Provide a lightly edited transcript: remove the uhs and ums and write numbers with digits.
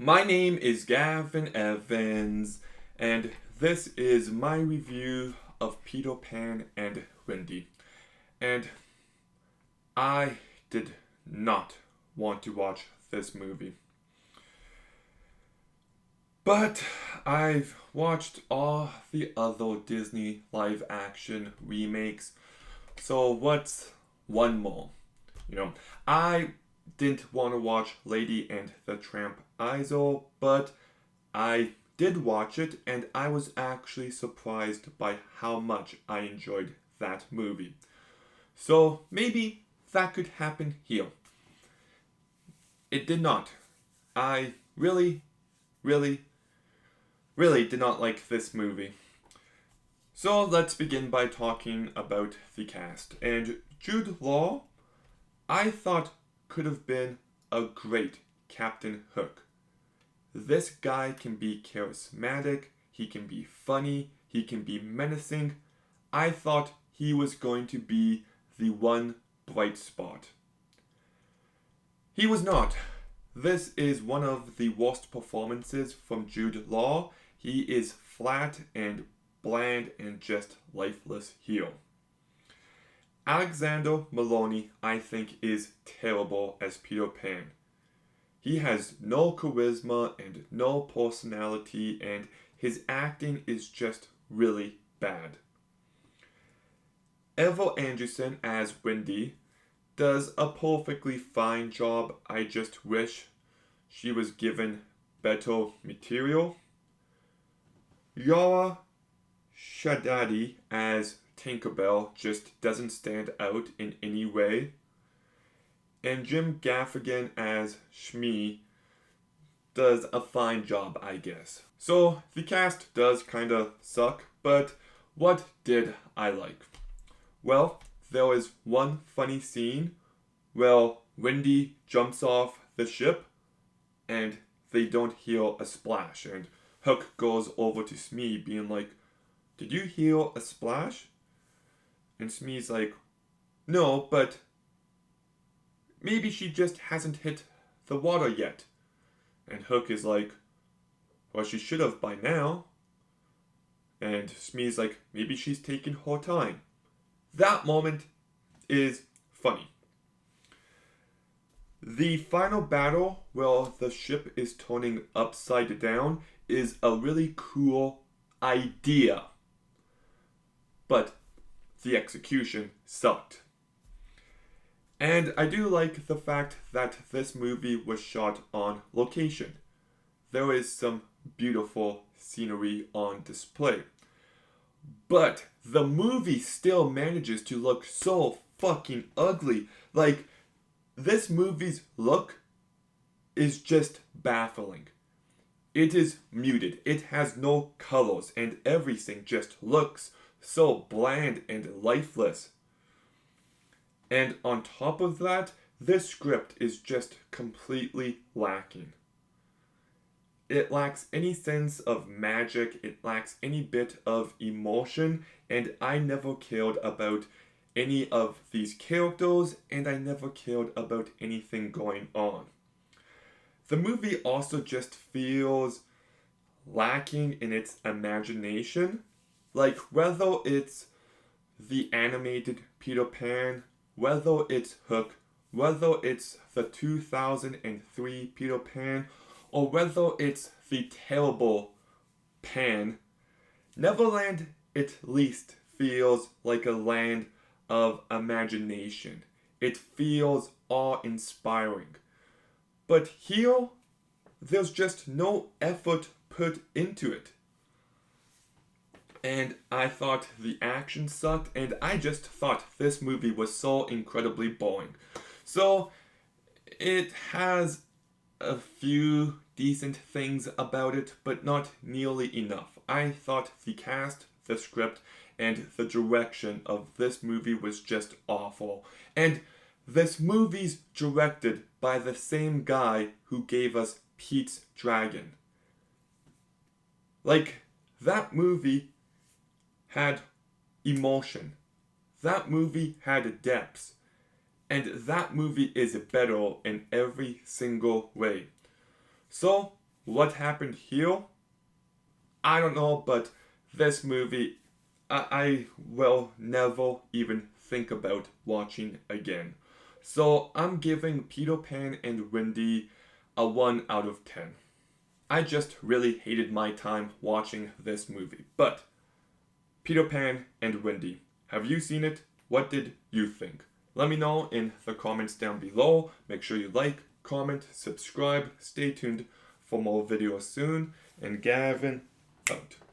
My name is Gavin Evans, and this is my review of Peter Pan and Wendy. And I did not want to watch this movie. But I've watched all the other Disney live action remakes, so what's one more? I didn't want to watch Lady and the Tramp either, but I did watch it and I was actually surprised by how much I enjoyed that movie. So maybe that could happen here. It did not. I really, really did not like this movie. So let's begin by talking about the cast. And Jude Law, I thought could have been a great Captain Hook. This guy can be charismatic, he can be funny, he can be menacing. I thought he was going to be the one bright spot. He was not. This is one of the worst performances from Jude Law. He is flat and bland and just lifeless here. Alexander Maloney, I think, is terrible as Peter Pan. He has no charisma and no personality, and his acting is just really bad. Eva Anderson as Wendy does a perfectly fine job. I just wish she was given better material. Yara Shadadi as Tinkerbell just doesn't stand out in any way. And Jim Gaffigan as Shmee does a fine job, I guess. So the cast does kinda suck, but what did I like? Well, there was one funny scene where Wendy jumps off the ship and they don't hear a splash, and Hook goes over to Smee being like, "Did you hear a splash?" And Smee's like, "No, but maybe she just hasn't hit the water yet." And Hook is like, "Well, she should have by now." And Smee's like, "Maybe she's taking her time." That moment is funny. The final battle where the ship is turning upside down is a really cool idea. But the execution sucked. And I do like the fact that this movie was shot on location. There is some beautiful scenery on display. But the movie still manages to look so fucking ugly. Like, this movie's look is just baffling. It is muted, it has no colors, and everything just looks so bland and lifeless. And on top of that, this script is just completely lacking. It lacks any sense of magic, it lacks any bit of emotion, and I never cared about any of these characters, and I never cared about anything going on. The movie also just feels lacking in its imagination. Like, whether it's the animated Peter Pan, whether it's Hook, whether it's the 2003 Peter Pan, or whether it's the terrible Pan, Neverland at least feels like a land of imagination. It feels awe-inspiring. But here, there's just no effort put into it. And I thought the action sucked, and I just thought this movie was so incredibly boring. So, it has a few decent things about it, but not nearly enough. I thought the cast, the script, and the direction of this movie was just awful. And this movie's directed by the same guy who gave us Pete's Dragon. Like, that movie had emotion. That movie had depth. And that movie is better in every single way. So, what happened here, I don't know, but this movie, I will never even think about watching again. So I'm giving Peter Pan and Wendy a 1 out of 10. I just really hated my time watching this movie. But Peter Pan and Wendy, have you seen it? What did you think? Let me know in the comments down below. Make sure you like, comment, subscribe. Stay tuned for more videos soon. And Gavin, out.